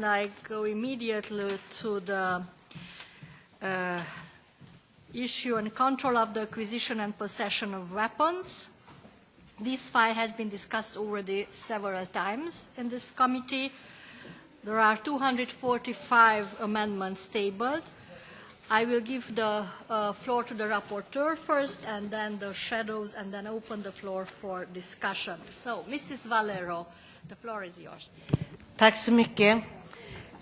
I go immediately to the issue and control of the acquisition and possession of weapons. This file has been discussed already several times in this committee. There are 245 amendments tabled. I will give the floor to the rapporteur first, and then the shadows, and then open the floor for discussion. So, Mrs. Valero, the floor is yours. Tack så mycket.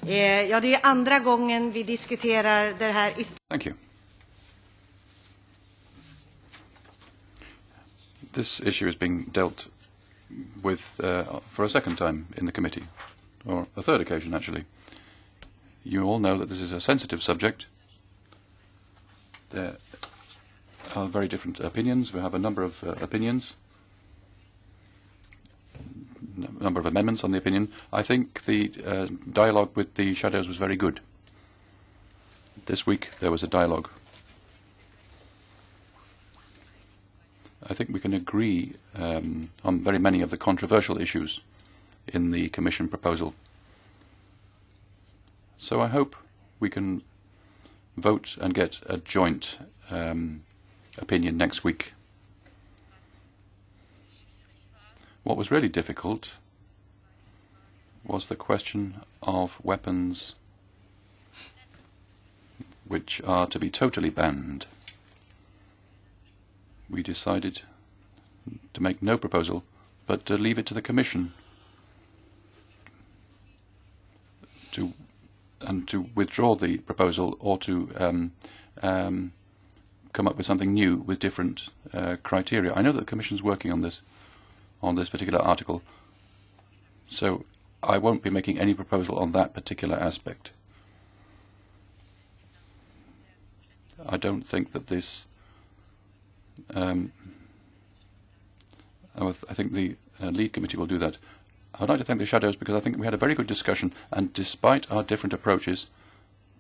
Ja, det är andra gången vi diskuterar det här. Thank you. This issue is being dealt with for a second time in the committee, or a third occasion actually. You all know that this is a sensitive subject. There are very different opinions. We have a number of opinions, a number of amendments on the opinion. I think the dialogue with the shadows was very good. This week there was a dialogue. I think we can agree on very many of the controversial issues in the Commission proposal. So I hope we can vote and get a joint opinion next week. What was really difficult was the question of weapons which are to be totally banned. We decided to make no proposal, but to leave it to the Commission to withdraw the proposal, or to come up with something new with different criteria. I know that the Commission is working on this particular article, so I won't be making any proposal on that particular aspect. I don't think that this. I think the lead committee will do that. I'd like to thank the shadows because I think we had a very good discussion, and despite our different approaches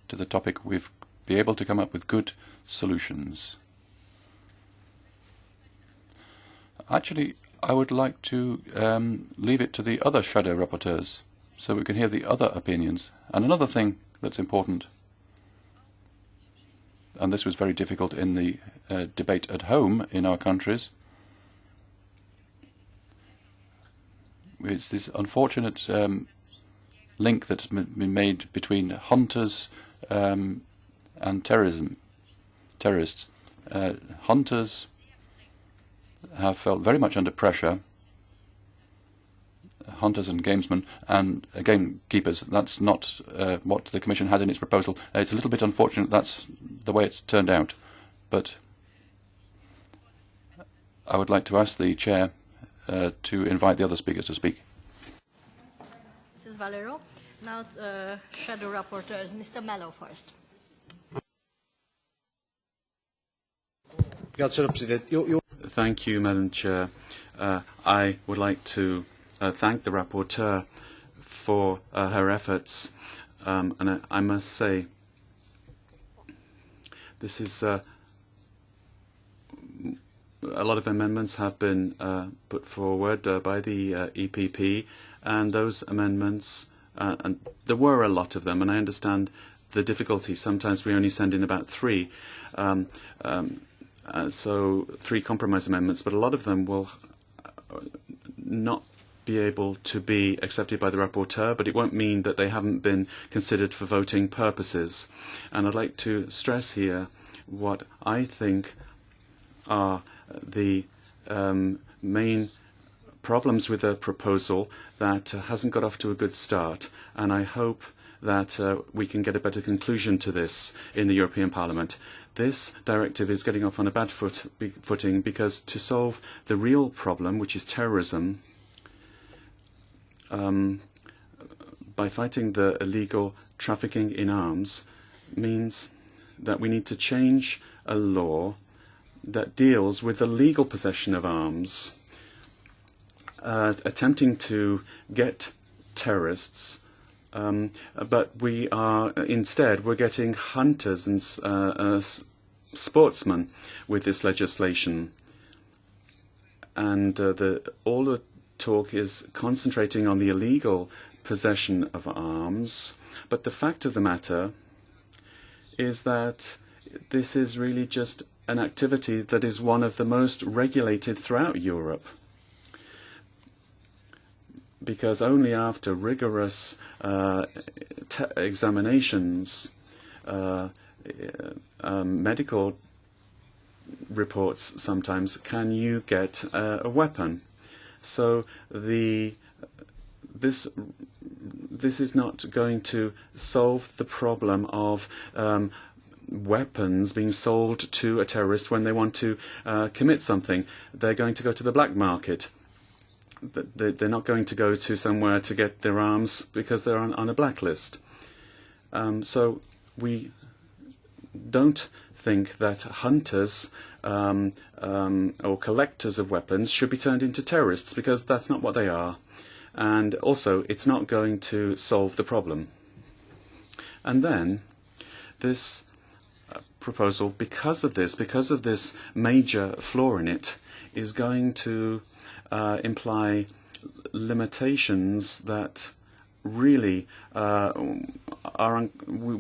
to the topic, we've been able to come up with good solutions. Actually, I would like to leave it to the other shadow rapporteurs so we can hear the other opinions. And another thing that's important, and this was very difficult in the debate at home in our countries, it's this unfortunate link that's been made between hunters and terrorists. Hunters have felt very much under pressure, hunters and gamesmen and gamekeepers. That's not what the Commission had in its proposal. It's a little bit unfortunate that's the way it's turned out. But I would like to ask the Chair to invite the other speakers to speak. Mrs. Valero. Now, shadow rapporteurs. Mr. Mello first. Thank you, Madam Chair. I would like to thank the rapporteur for her efforts, and I must say this is a lot of amendments have been put forward by the EPP, and those amendments, and there were a lot of them, and I understand the difficulty. Sometimes we only send in about three. So 3 compromise amendments, but a lot of them will not be able to be accepted by the rapporteur, but it won't mean that they haven't been considered for voting purposes. And I'd like to stress here what I think are the main problems with the proposal that hasn't got off to a good start, and I hope that we can get a better conclusion to this in the European Parliament. This directive is getting off on a bad footing because to solve the real problem, which is terrorism, by fighting the illegal trafficking in arms, means that we need to change a law that deals with the legal possession of arms, attempting to get terrorists. But we are instead we're getting hunters and sportsmen with this legislation, and all the talk is concentrating on the illegal possession of arms, but the fact of the matter is that this is really just an activity that is one of the most regulated throughout Europe. Because only after rigorous examinations, medical reports sometimes, can you get a weapon. So this is not going to solve the problem of weapons being sold to a terrorist when they want to commit something. They're going to go to the black market. They're not going to go to somewhere to get their arms because they're on a blacklist. So we don't think that hunters or collectors of weapons should be turned into terrorists, because that's not what they are. And also, it's not going to solve the problem. And then, this proposal, because of this major flaw in it, is going to imply limitations that really we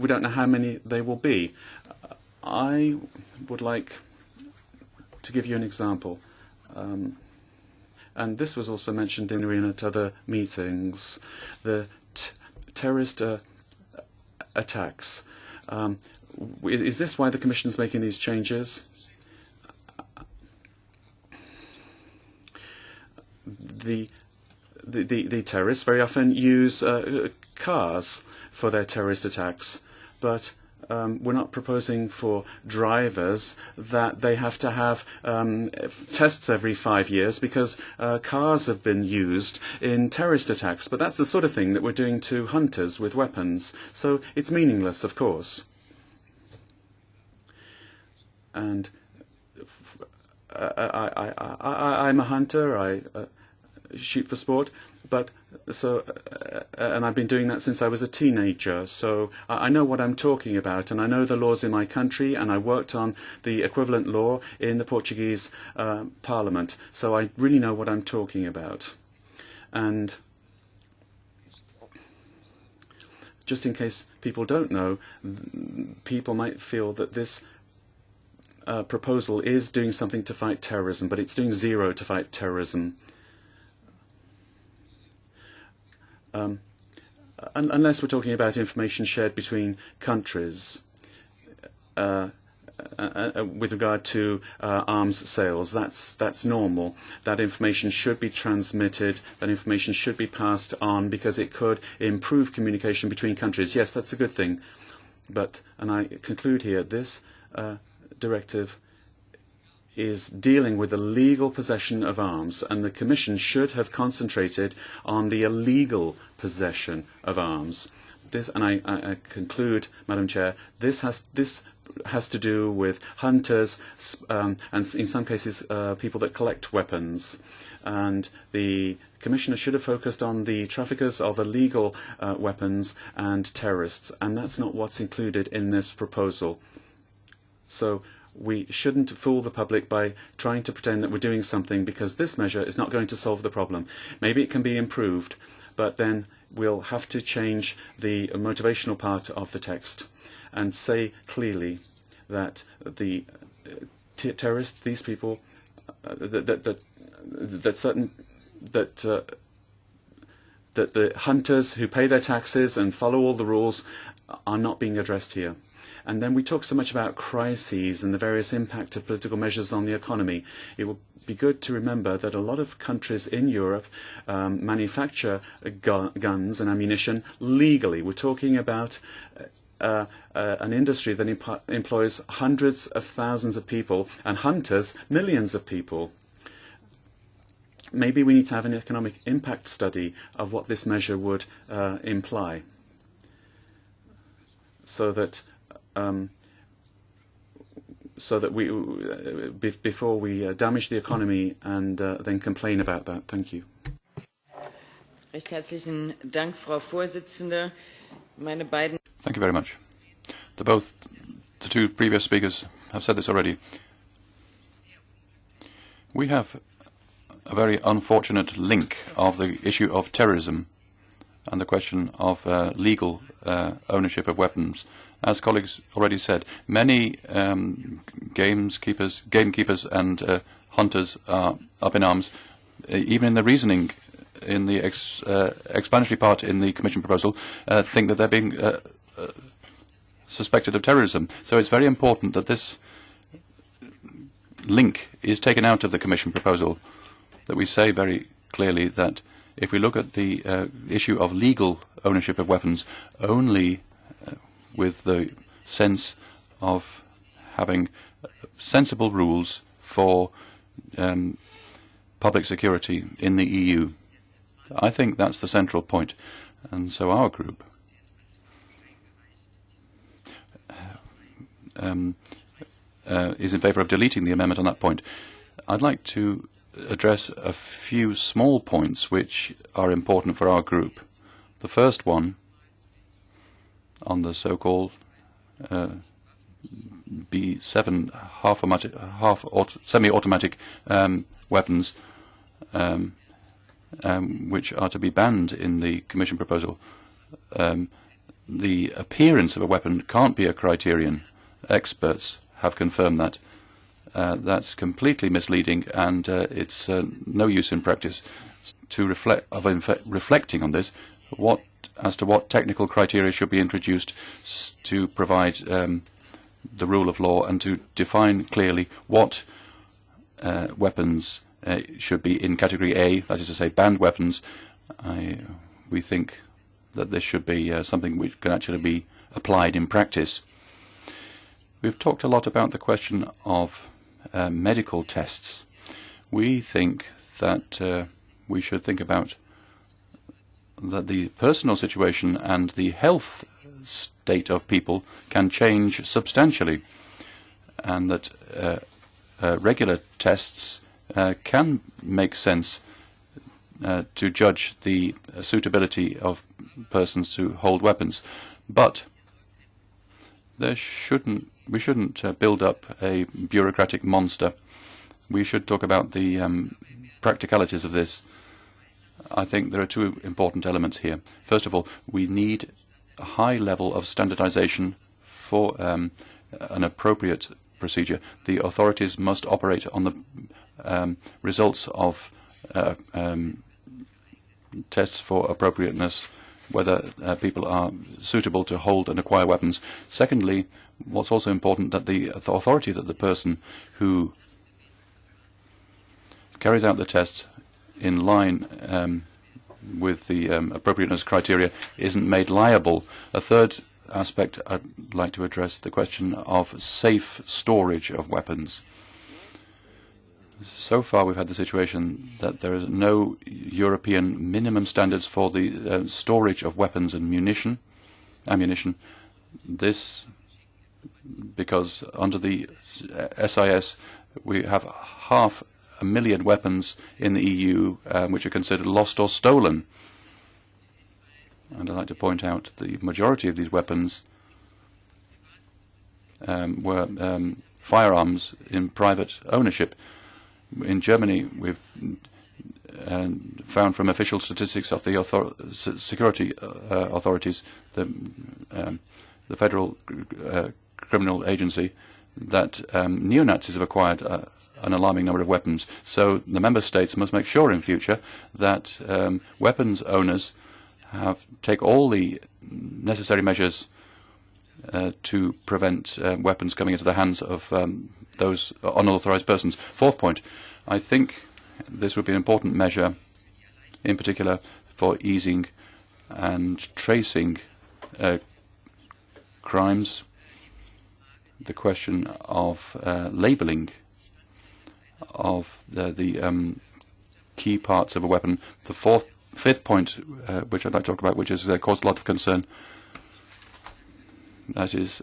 don't know how many they will be. I would like to give you an example, and this was also mentioned at other meetings, the terrorist attacks. Is this why the Commission is making these changes? The terrorists very often use cars for their terrorist attacks, but we're not proposing for drivers that they have to have tests every 5 years because cars have been used in terrorist attacks. But that's the sort of thing that we're doing to hunters with weapons. So it's meaningless, of course. And I'm a hunter. I shoot for sport, but and I've been doing that since I was a teenager. So I know what I'm talking about, and I know the laws in my country, and I worked on the equivalent law in the Portuguese Parliament. So I really know what I'm talking about. And just in case people don't know, people might feel that this proposal is doing something to fight terrorism, but it's doing zero to fight terrorism. Unless we're talking about information shared between countries with regard to arms sales, that's normal. That information should be transmitted, that information should be passed on because it could improve communication between countries. Yes, that's a good thing. But, and I conclude here, this directive is dealing with the legal possession of arms, and the Commission should have concentrated on the illegal possession of arms. This, and I conclude, Madam Chair, this has to do with hunters and in some cases people that collect weapons. And the Commissioner should have focused on the traffickers of illegal weapons and terrorists, and that's not what's included in this proposal. So we shouldn't fool the public by trying to pretend that we're doing something, because this measure is not going to solve the problem. Maybe it can be improved, but then we'll have to change the motivational part of the text and say clearly that the terrorists, these people, that the hunters who pay their taxes and follow all the rules are not being addressed here. And then we talk so much about crises and the various impact of political measures on the economy. It will be good to remember that a lot of countries in Europe manufacture guns and ammunition legally. We're talking about an industry that employs hundreds of thousands of people, and hunters millions of people. Maybe we need to have an economic impact study of what this measure would imply, so that we, before we damage the economy and then complain about that. Thank you. Recht herzlichen Dank, Frau Vorsitzende. Meine beiden. Thank you very much. The two previous speakers have said this already. We have a very unfortunate link of the issue of terrorism and the question of legal ownership of weapons. As colleagues already said, many gamekeepers and hunters are up in arms. Even in the reasoning, in the explanatory part in the Commission proposal, think that they're being suspected of terrorism. So it's very important that this link is taken out of the Commission proposal, that we say very clearly that if we look at the issue of legal ownership of weapons only with the sense of having sensible rules for public security in the EU. I think that's the central point. And so our group is in favour of deleting the amendment on that point. I'd like to address a few small points which are important for our group. The first one on the so-called B7 semi-automatic weapons which are to be banned in the Commission proposal. The appearance of a weapon can't be a criterion. Experts have confirmed that. That's completely misleading, and it's no use in practice. To reflecting on this, as to what technical criteria should be introduced to provide the rule of law and to define clearly what weapons should be in category A, that is to say banned weapons. We think that this should be something which can actually be applied in practice. We've talked a lot about the question of medical tests. We think that we should think about that the personal situation and the health state of people can change substantially, and that regular tests can make sense to judge the suitability of persons to hold weapons. But we shouldn't build up a bureaucratic monster. We should talk about the practicalities of this. I think there are two important elements here. First of all, we need a high level of standardization for an appropriate procedure. The authorities must operate on the results of tests for appropriateness, whether people are suitable to hold and acquire weapons. Secondly, what's also important, that the authority, that the person who carries out the tests in line with the appropriateness criteria isn't made liable. A third aspect I'd like to address, the question of safe storage of weapons. So far we've had the situation that there is no European minimum standards for the storage of weapons and ammunition. This because under the SIS we have 500,000 weapons in the EU which are considered lost or stolen. And I'd like to point out the majority of these weapons were firearms in private ownership. In Germany, we've found from official statistics of the security authorities, the Federal Criminal Agency, that neo-Nazis have acquired an alarming number of weapons. So the member states must make sure in future that weapons owners take all the necessary measures to prevent weapons coming into the hands of those unauthorized persons. Fourth point, I think this would be an important measure, in particular for easing and tracing crimes. The question of labeling of the key parts of a weapon. The fifth point, which I'd like to talk about, which has caused a lot of concern, that is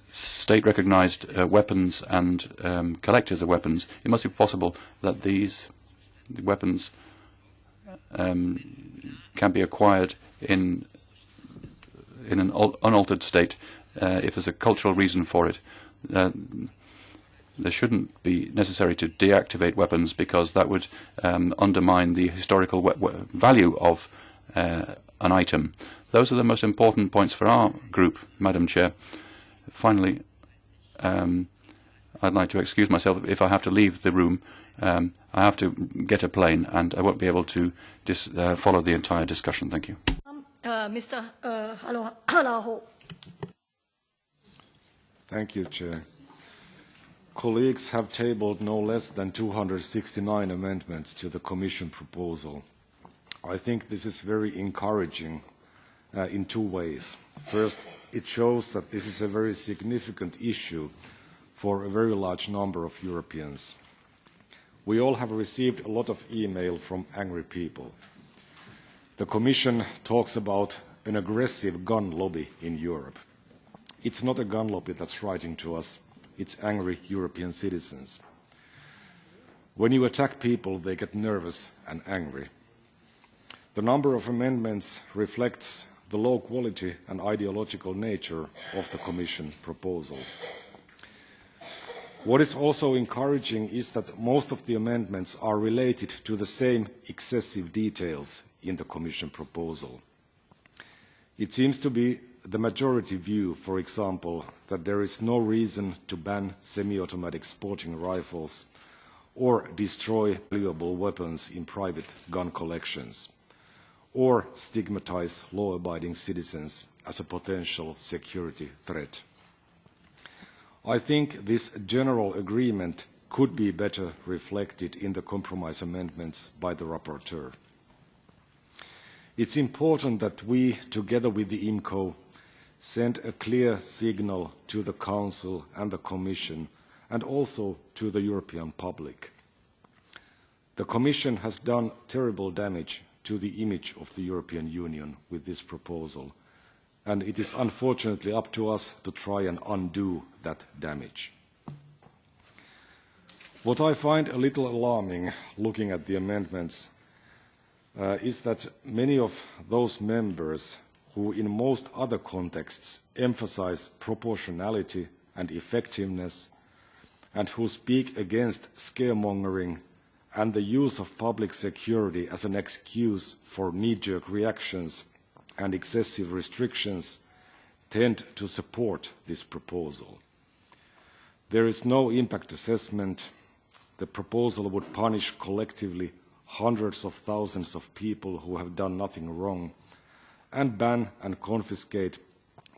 state-recognized weapons and collectors of weapons. It must be possible that these weapons can be acquired in an unaltered state if there's a cultural reason for it. there shouldn't be necessary to deactivate weapons because that would undermine the historical value of an item. Those are the most important points for our group, Madam Chair. Finally, I'd like to excuse myself if I have to leave the room. I have to get a plane and I won't be able to follow the entire discussion. Thank you. Mr. Halla-aho. Thank you, Chair. Colleagues have tabled no less than 269 amendments to the Commission proposal. I think this is very encouraging in two ways. First, it shows that this is a very significant issue for a very large number of Europeans. We all have received a lot of email from angry people. The Commission talks about an aggressive gun lobby in Europe. It's not a gun lobby that's writing to us. It's angry European citizens. When you attack people, they get nervous and angry. The number of amendments reflects the low quality and ideological nature of the Commission proposal. What is also encouraging is that most of the amendments are related to the same excessive details in the Commission proposal. It seems to be the majority view, for example, that there is no reason to ban semi-automatic sporting rifles or destroy valuable weapons in private gun collections, or stigmatize law-abiding citizens as a potential security threat. I think this general agreement could be better reflected in the compromise amendments by the rapporteur. It's important that we, together with the IMCO, send a clear signal to the Council and the Commission and also to the European public. The Commission has done terrible damage to the image of the European Union with this proposal, and it is unfortunately up to us to try and undo that damage. What I find a little alarming looking at the amendments is that many of those members who in most other contexts emphasize proportionality and effectiveness and who speak against scaremongering and the use of public security as an excuse for knee-jerk reactions and excessive restrictions tend to support this proposal. There is no impact assessment. The proposal would punish collectively hundreds of thousands of people who have done nothing wrong and ban and confiscate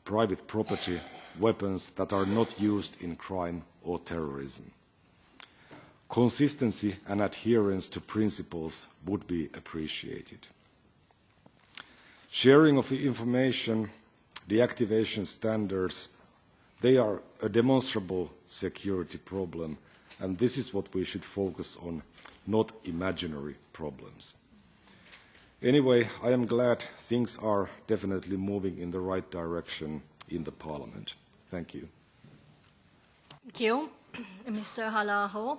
private property, weapons that are not used in crime or terrorism. Consistency and adherence to principles would be appreciated. Sharing of information, deactivation standards, they are a demonstrable security problem, and this is what we should focus on, not imaginary problems. Anyway, I am glad things are definitely moving in the right direction in the Parliament. Thank you. Thank you, Mr. Halla-aho.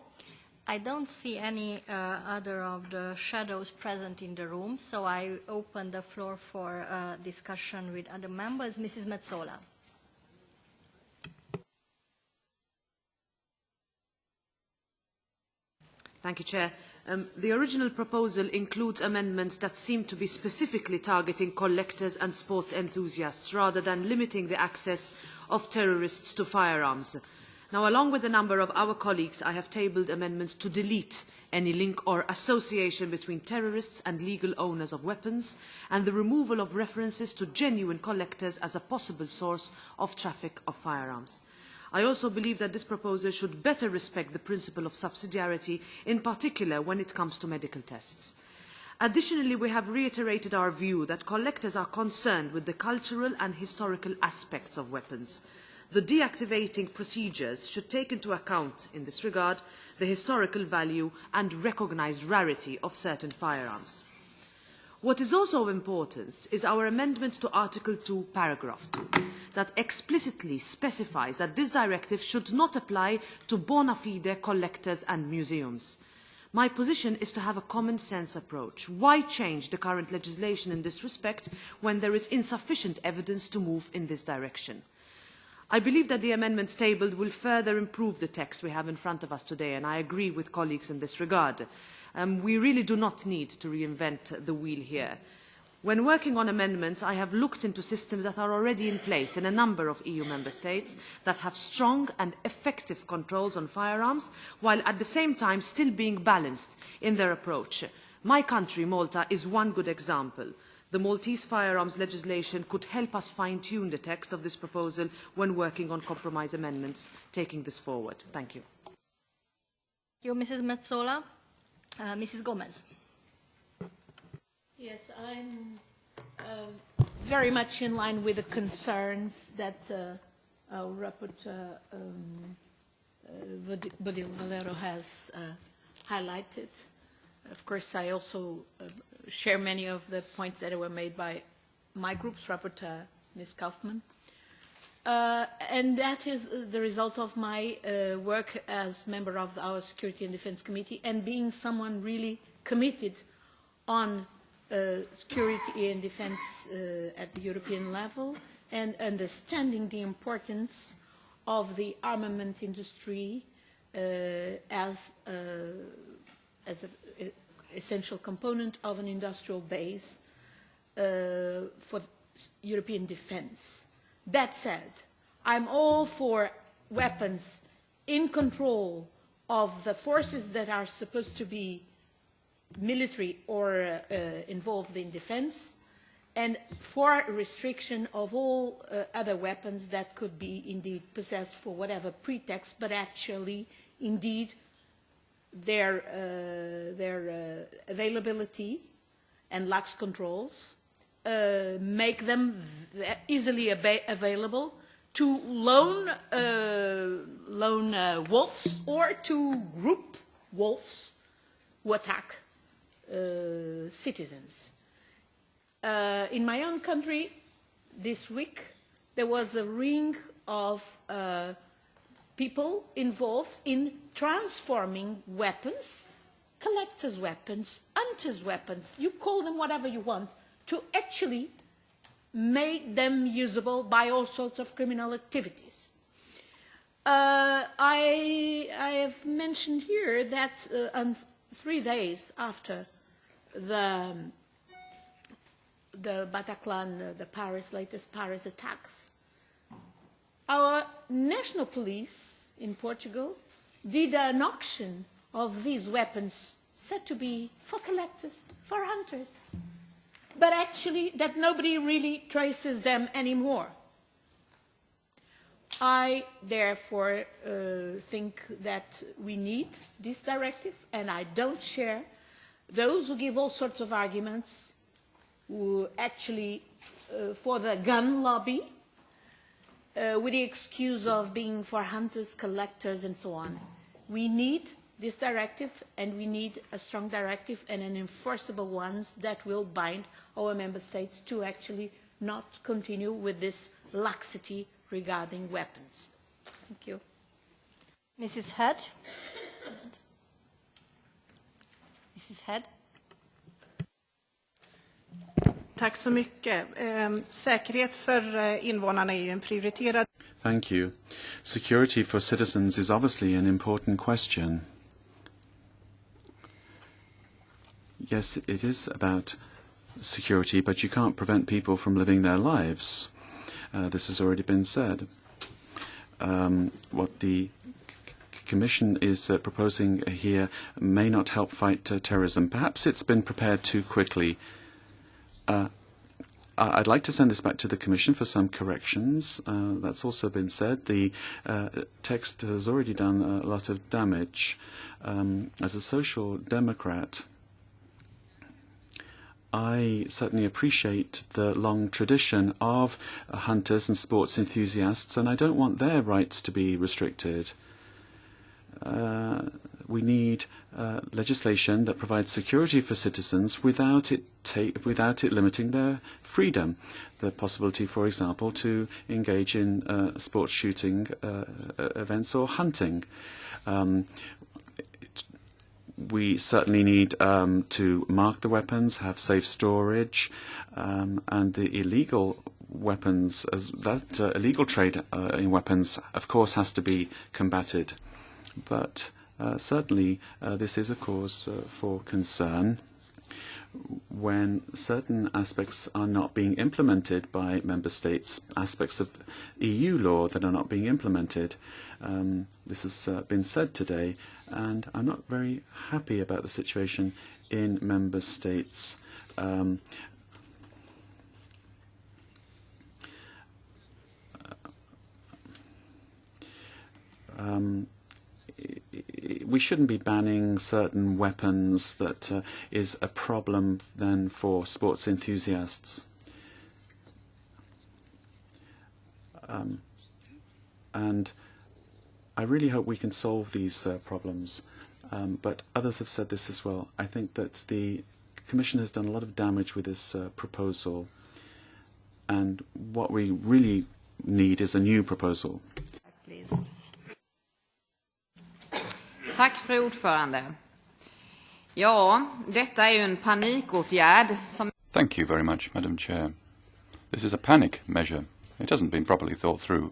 I don't see any other of the shadows present in the room, so I open the floor for discussion with other members. Mrs. Metsola. Thank you, Chair. The original proposal includes amendments that seem to be specifically targeting collectors and sports enthusiasts rather than limiting the access of terrorists to firearms. Now, along with a number of our colleagues, I have tabled amendments to delete any link or association between terrorists and legal owners of weapons and the removal of references to genuine collectors as a possible source of traffic of firearms. I also believe that this proposal should better respect the principle of subsidiarity, in particular when it comes to medical tests. Additionally, we have reiterated our view that collectors are concerned with the cultural and historical aspects of weapons. The deactivating procedures should take into account, in this regard, the historical value and recognised rarity of certain firearms. What is also of importance is our amendment to Article 2, Paragraph 2, that explicitly specifies that this directive should not apply to bona fide collectors and museums. My position is to have a common sense approach. Why change the current legislation in this respect when there is insufficient evidence to move in this direction? I believe that the amendments tabled will further improve the text we have in front of us today, and I agree with colleagues in this regard. We really do not need to reinvent the wheel here. When working on amendments, I have looked into systems that are already in place in a number of EU member states that have strong and effective controls on firearms, while at the same time still being balanced in their approach. My country, Malta, is one good example. The Maltese firearms legislation could help us fine-tune the text of this proposal when working on compromise amendments, taking this forward. Thank you. Thank you, Mrs. Metsola. Mrs. Gomez. Yes, I'm very much in line with the concerns that our rapporteur, Bodil Valero, has highlighted. Of course, I also share many of the points that were made by my group's rapporteur, Ms. Kaufmann. And that is the result of my work as member of our Security and Defense Committee and being someone really committed on security and defense at the European level and understanding the importance of the armament industry as an essential component of an industrial base for European defense. That said, I'm all for weapons in control of the forces that are supposed to be military or involved in defense, and for restriction of all other weapons that could be indeed possessed for whatever pretext, but actually indeed their availability and lax controls make them easily available to lone wolves or to group wolves who attack citizens. In my own country, this week, there was a ring of people involved in transforming weapons, collectors' weapons, hunters' weapons, you call them whatever you want, to actually make them usable by all sorts of criminal activities. I have mentioned here that 3 days after the Bataclan, the latest Paris attacks, our national police in Portugal did an auction of these weapons said to be for collectors, for hunters, but actually that nobody really traces them anymore. I therefore think that we need this directive, and I don't share those who give all sorts of arguments who actually for the gun lobby with the excuse of being for hunters, collectors and so on. We need this directive, and we need a strong directive and an enforceable one that will bind our member states to actually not continue with this laxity regarding weapons. Thank you. Mrs. Head. Mrs. Head. Tack så mycket. Säkerhet för invånarna är ju en prioriterad. Thank you. Security for citizens is obviously an important question. Yes, it is about security, but you can't prevent people from living their lives. This has already been said. What the Commission is proposing here may not help fight terrorism. Perhaps it's been prepared too quickly. I'd like to send this back to the Commission for some corrections. That's also been said. The text has already done a lot of damage. As a social democrat, I certainly appreciate the long tradition of hunters and sports enthusiasts, and I don't want their rights to be restricted. We need legislation that provides security for citizens without it limiting their freedom. The possibility, for example, to engage in sports shooting events or hunting. We certainly need to mark the weapons, have safe storage, and the illegal weapons, as that illegal trade in weapons, of course, has to be combated. But certainly this is a cause for concern when certain aspects are not being implemented by member states, aspects of EU law that are not being implemented. This has been said today, and I'm not very happy about the situation in member states. We shouldn't be banning certain weapons that is a problem then for sports enthusiasts. And I really hope we can solve these problems. But others have said this as well. I think that the Commission has done a lot of damage with this proposal. And what we really need is a new proposal. Please. Tack för ordförande. Ja, detta är ju en panikåtgärd som... Thank you very much, Madam Chair. This is a panic measure. It hasn't been properly thought through.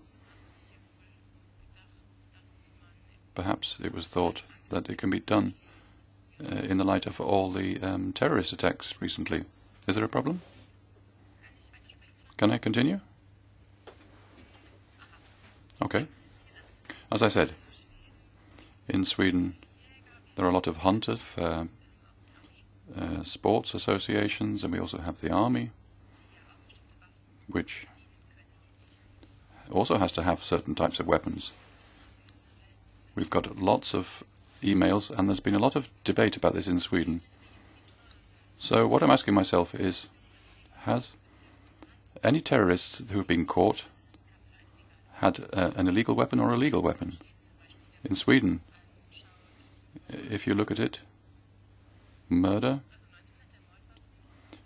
Perhaps it was thought that it can be done in the light of all the terrorist attacks recently. Is there a problem? Can I continue? Okay. As I said, in Sweden, there are a lot of hunters, sports associations, and we also have the army, which also has to have certain types of weapons. We've got lots of emails, and there's been a lot of debate about this in Sweden. So what I'm asking myself is, has any terrorists who have been caught had an illegal weapon or a legal weapon? In Sweden, if you look at it, murder,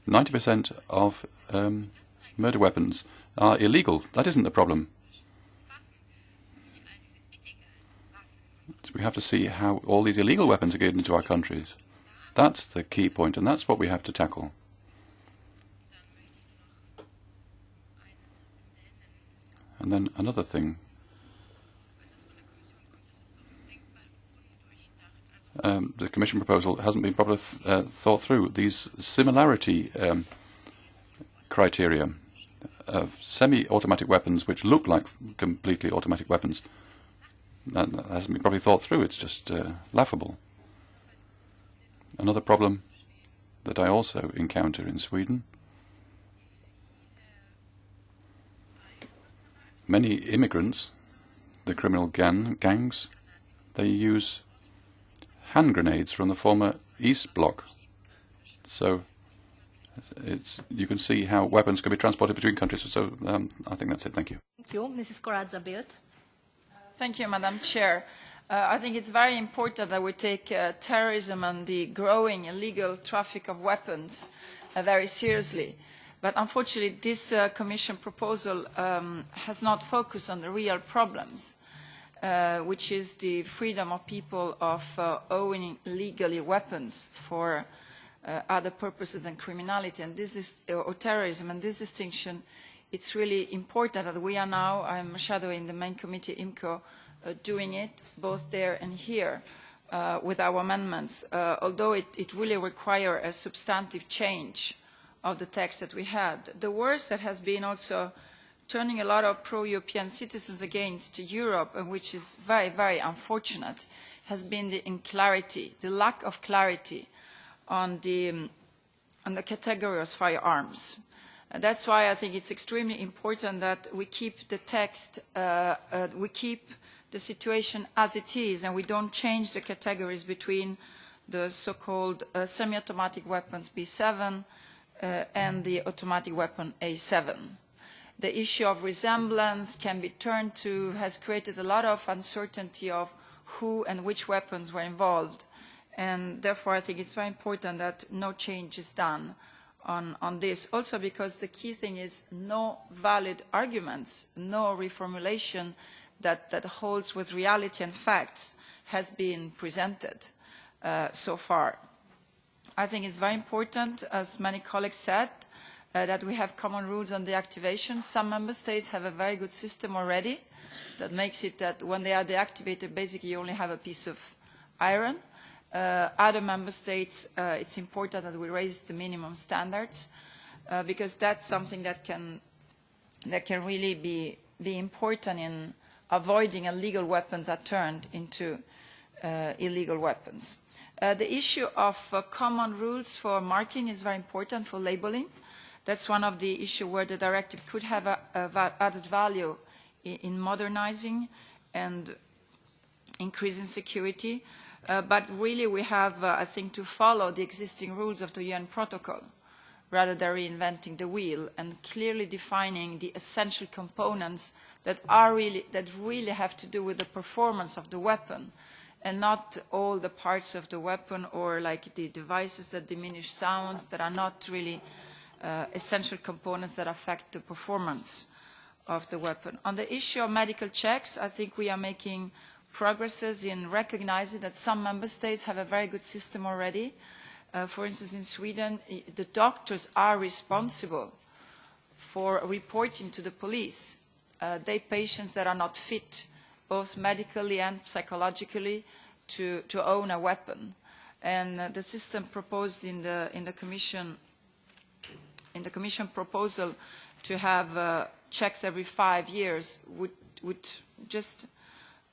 90% of murder weapons are illegal. That isn't the problem. So we have to see how all these illegal weapons are getting into our countries. That's the key point, and that's what we have to tackle. And then another thing. The Commission proposal hasn't been properly thought through. These similarity criteria of semi-automatic weapons which look like completely automatic weapons, that hasn't been properly thought through. It's just laughable. Another problem that I also encounter in Sweden, many immigrants, the criminal gangs, they use hand grenades from the former East Bloc. So you can see how weapons can be transported between countries. So I think that's it. Thank you. Thank you. Mrs. Corazza-Bildt. Thank you, Madam Chair. I think it's very important that we take terrorism and the growing illegal traffic of weapons very seriously. But unfortunately, this Commission proposal has not focused on the real problems, which is the freedom of people of owning legally weapons for other purposes than criminality and or terrorism. And this distinction, it's really important that we are now, I'm shadowing the main committee, IMCO, doing it both there and here with our amendments, although it really requires a substantive change of the text that we had. The worst that has been also turning a lot of pro-European citizens against Europe, and which is very, very unfortunate, has been the clarity, the lack of clarity on the category of firearms. That's why I think it's extremely important that we keep the text, we keep the situation as it is, and we don't change the categories between the so-called semi-automatic weapons B7 and the automatic weapon A7. The issue of resemblance can be turned to, has created a lot of uncertainty of who and which weapons were involved. And therefore, I think it's very important that no change is done on this. Also because the key thing is no valid arguments, no reformulation that holds with reality and facts has been presented so far. I think it's very important, as many colleagues said, that we have common rules on deactivation. Some member states have a very good system already that makes it that when they are deactivated, basically you only have a piece of iron. Other member states, it's important that we raise the minimum standards because that's something that can really be important in avoiding illegal weapons are turned into illegal weapons. The issue of common rules for marking is very important for labeling. That's one of the issues where the directive could have added value in modernizing and increasing security. But really we have, I think, to follow the existing rules of the UN protocol rather than reinventing the wheel and clearly defining the essential components that really have to do with the performance of the weapon and not all the parts of the weapon or like the devices that diminish sounds that are not really essential components that affect the performance of the weapon. On the issue of medical checks, I think we are making progresses in recognizing that some member states have a very good system already. For instance, in Sweden, the doctors are responsible for reporting to the police they patients that are not fit, both medically and psychologically, to own a weapon. And the system proposed in the Commission proposal to have checks every 5 years would just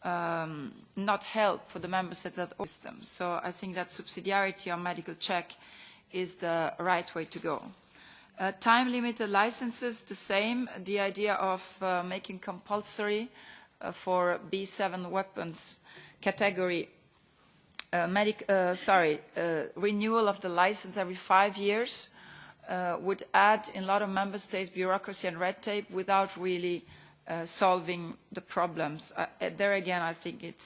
not help for the member states that own systems. So I think that subsidiarity on medical check is the right way to go. Time-limited licenses, the same. The idea of making compulsory for B7 weapons category renewal of the license every 5 years would add in a lot of member states bureaucracy and red tape without really solving the problems. There again, I think it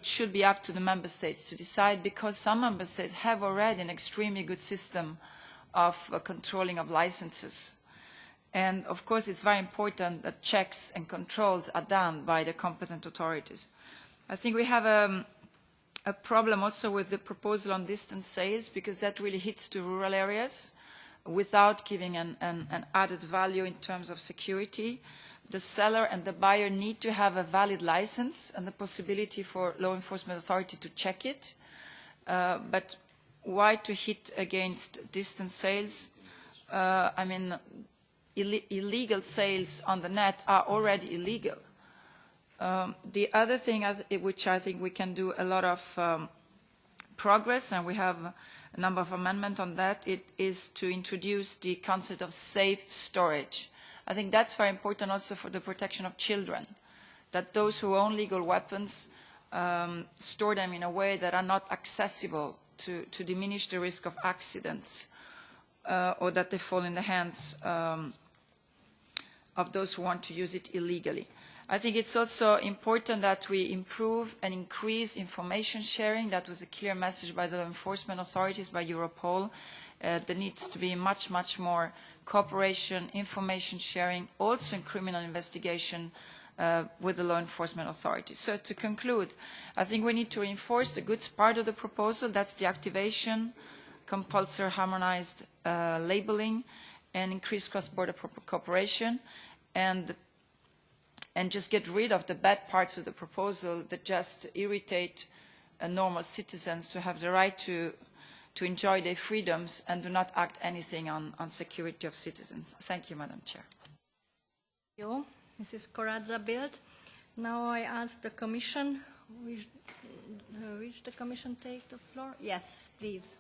should be up to the member states to decide, because some member states have already an extremely good system of controlling of licenses. And of course, it's very important that checks and controls are done by the competent authorities. I think we have a problem also with the proposal on distance sales, because that really hits to rural areas without giving an added value in terms of security. The seller and the buyer need to have a valid license and the possibility for law enforcement authority to check it. But why to hit against distance sales? I mean, illegal sales on the net are already illegal. The other thing which I think we can do a lot of progress, and we have a number of amendments on that, it is to introduce the concept of safe storage. I think that's very important also for the protection of children, that those who own legal weapons store them in a way that are not accessible to diminish the risk of accidents or that they fall in the hands of those who want to use it illegally. I think it's also important that we improve and increase information sharing. That was a clear message by the law enforcement authorities, by Europol. There needs to be much, much more cooperation, information sharing, also in criminal investigation with the law enforcement authorities. So to conclude, I think we need to reinforce the goods part of the proposal. That's the activation, compulsory harmonized labeling, and increased cross-border cooperation, and just get rid of the bad parts of the proposal that just irritate normal citizens to have the right to enjoy their freedoms and do not act anything on security of citizens. Thank you, Madam Chair. Thank you, Mrs. Corazza-Bildt. Now I ask the Commission. Wish the Commission take the floor? Yes, please.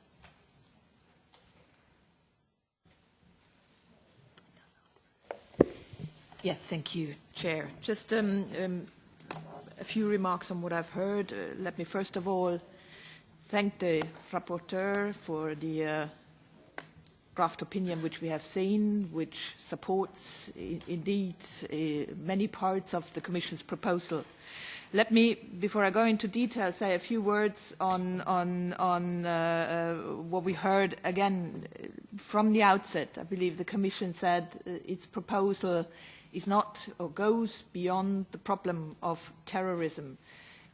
Yes, thank you, Chair. Just a few remarks on what I've heard. Let me first of all thank the rapporteur for the draft opinion which we have seen, which supports indeed many parts of the Commission's proposal. Let me, before I go into detail, say a few words on what we heard again from the outset. I believe the Commission said its proposal is not or goes beyond the problem of terrorism.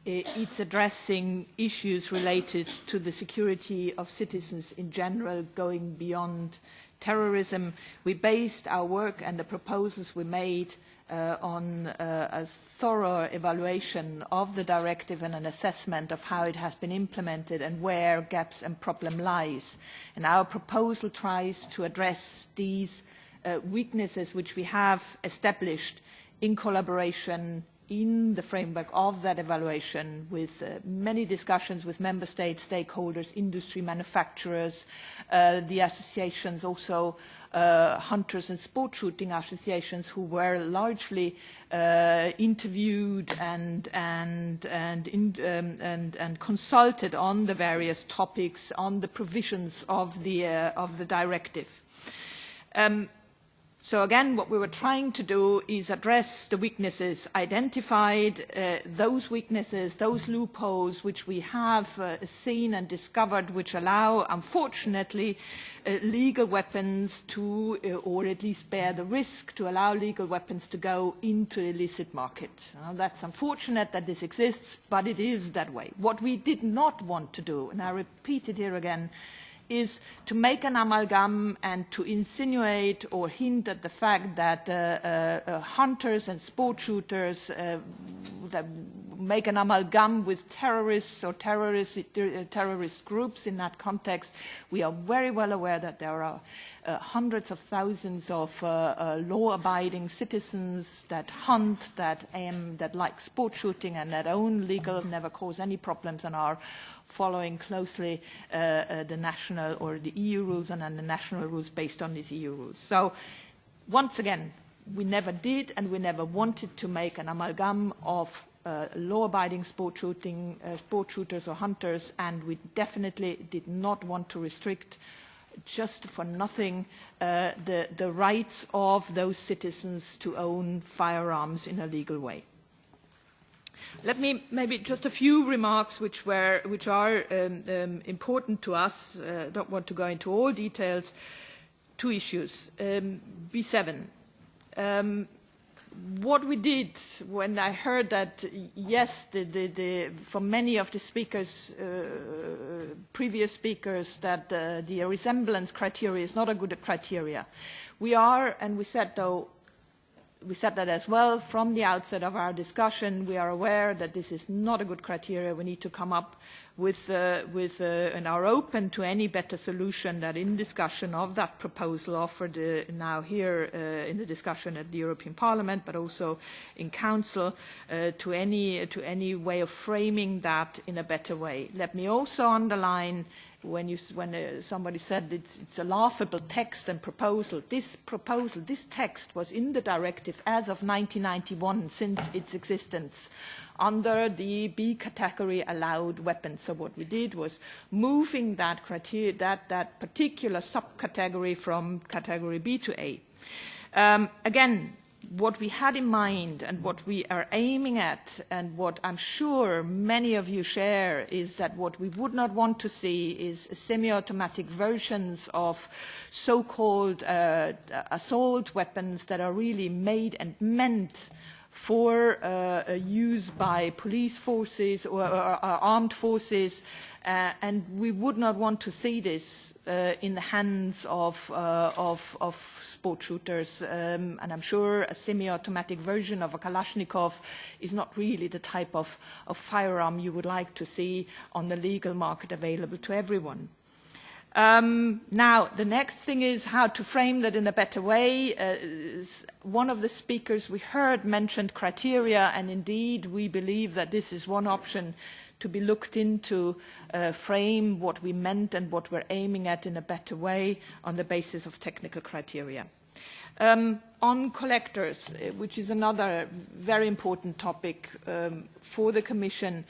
It's addressing issues related to the security of citizens in general, going beyond terrorism. We based our work and the proposals we made on a thorough evaluation of the directive and an assessment of how it has been implemented and where gaps and problem lies. And our proposal tries to address these weaknesses which we have established in collaboration in the framework of that evaluation with many discussions with member states, stakeholders, industry, manufacturers, the associations also, hunters and sport shooting associations who were largely interviewed and consulted on the various topics, on the provisions of the directive. So again, what we were trying to do is address the weaknesses identified, those weaknesses, those loopholes which we have seen and discovered, which allow, unfortunately, legal weapons to, or at least bear the risk to allow legal weapons to go into the illicit market. That's unfortunate that this exists, but it is that way. What we did not want to do, and I repeat it here again, is to make an amalgam and to insinuate or hint at the fact that hunters and sport shooters that make an amalgam with terrorists or terrorist groups in that context. We are very well aware that there are hundreds of thousands of law-abiding citizens that hunt, that aim, that like sport shooting and that own legal, never cause any problems and are following closely the national or the EU rules and the national rules based on these EU rules. So once again, we never did and we never wanted to make an amalgam of law-abiding sport shooters or hunters, and we definitely did not want to restrict just for nothing the rights of those citizens to own firearms in a legal way. Let me maybe just a few remarks which are important to us. I don't want to go into all details. Two issues. B7. What we did when I heard that, yes, for many of the speakers, previous speakers, that the resemblance criteria is not a good criteria. We are, and we said that as well from the outset of our discussion. We are aware that this is not a good criteria. We need to come up with and are open to any better solution that in discussion of that proposal offered now here in the discussion at the European Parliament, but also in Council, to any way of framing that in a better way. Let me also underline when somebody said it's a laughable text and proposal. This text was in the directive as of 1991 since its existence under the B category allowed weapons. So what we did was moving that criteria, that particular subcategory from category B to A. Again, what we had in mind and what we are aiming at, and what I'm sure many of you share, is that what we would not want to see is semi-automatic versions of so-called assault weapons that are really made and meant for use by police forces or armed forces, and we would not want to see this in the hands of sport shooters. And I'm sure a semi-automatic version of a Kalashnikov is not really the type of firearm you would like to see on the legal market available to everyone. Now, the next thing is how to frame that in a better way. One of the speakers we heard mentioned criteria, and indeed we believe that this is one option to be looked into, frame what we meant and what we're aiming at in a better way on the basis of technical criteria. On collectors, which is another very important topic for the Commission,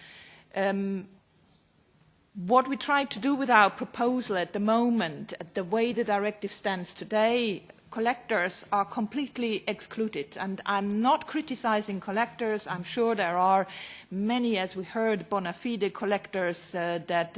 what we try to do with our proposal at the moment, the way the directive stands today, collectors are completely excluded. And I'm not criticizing collectors. I'm sure there are many, as we heard, bona fide collectors that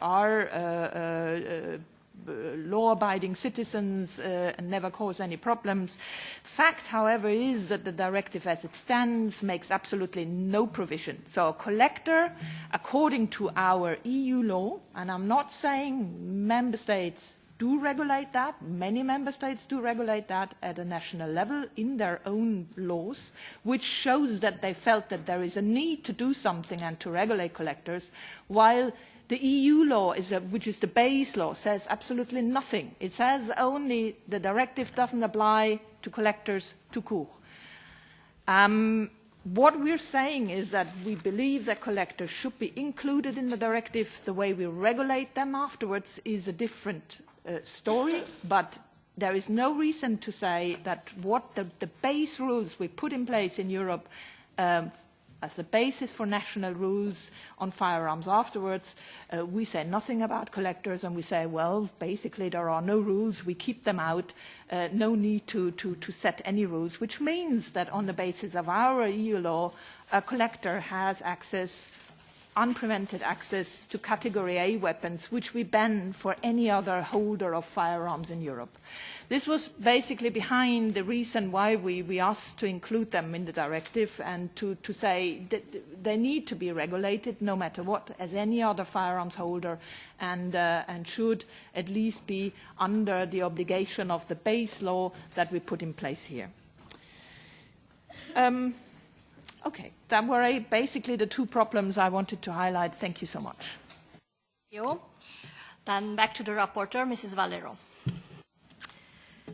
are law-abiding citizens and never cause any problems. Fact, however, is that the directive as it stands makes absolutely no provision. So a collector, according to our EU law, and I'm not saying member states do regulate that. Many member states do regulate that at a national level in their own laws, which shows that they felt that there is a need to do something and to regulate collectors, while the EU law, which is the base law, says absolutely nothing. It says only the directive doesn't apply to collectors tout court. What we're saying is that we believe that collectors should be included in the directive. The way we regulate them afterwards is a different story, but there is no reason to say that what the base rules we put in place in Europe as the basis for national rules on firearms afterwards, we say nothing about collectors, and we say, well, basically there are no rules, we keep them out, no need to set any rules, which means that on the basis of our EU law, a collector has access, unprevented access to Category A weapons, which we ban for any other holder of firearms in Europe. This was basically behind the reason why we asked to include them in the directive and to say that they need to be regulated no matter what as any other firearms holder and should at least be under the obligation of the base law that we put in place here. Okay, that were basically the two problems I wanted to highlight. Thank you so much. Thank you. Then back to the rapporteur, Mrs. Valero.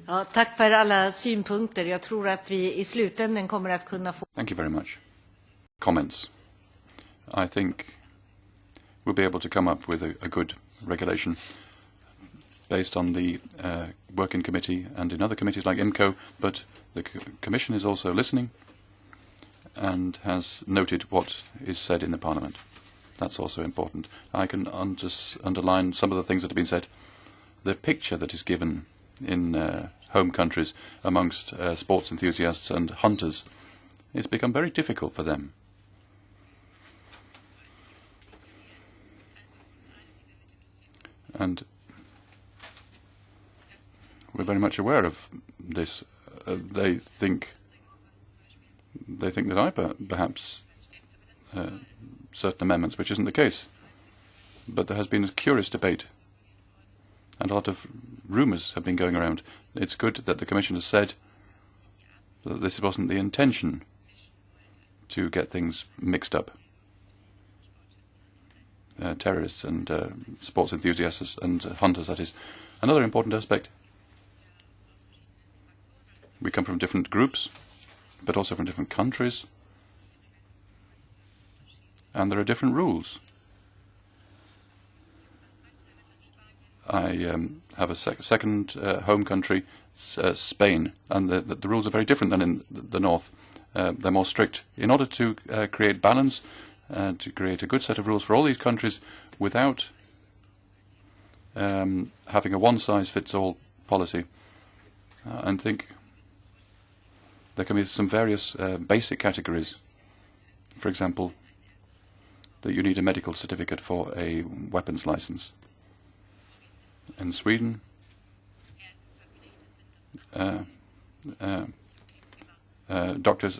Ja, tack för alla synpunkter. Jag tror att vi i slutändan kommer att kunna få... Thank you very much. Comments. I think we'll be able to come up with a good regulation based on the working committee and in other committees like IMCO, but the Commission is also listening and has noted what is said in the Parliament. That's also important. I can underline some of the things that have been said. The picture that is given in home countries amongst sports enthusiasts and hunters, it's become very difficult for them. And we're very much aware of this. They think that I perhaps certain amendments, which isn't the case. But there has been a curious debate, and a lot of rumours have been going around. It's good that the Commission has said that this wasn't the intention to get things mixed up. Terrorists and sports enthusiasts and hunters, that is. Another important aspect, we come from different groups, but also from different countries, and there are different rules. I have a second home country, Spain, and the rules are very different than in the north. They're more strict. In order to create balance, to create a good set of rules for all these countries without having a one-size-fits-all policy, I think there can be some various basic categories. For example, that you need a medical certificate for a weapons license. In Sweden, doctors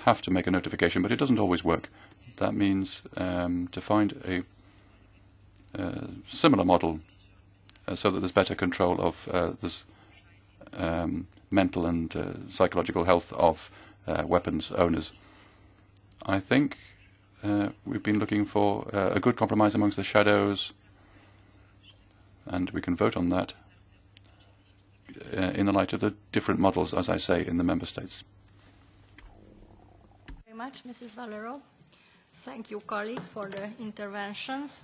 have to make a notification, but it doesn't always work. That means to find a similar model so that there's better control of this mental and psychological health of weapons owners. I think we've been looking for a good compromise amongst the shadows, and we can vote on that in the light of the different models, as I say, in the member states. Very much, Mrs. Valero. Thank you, colleague, for the interventions.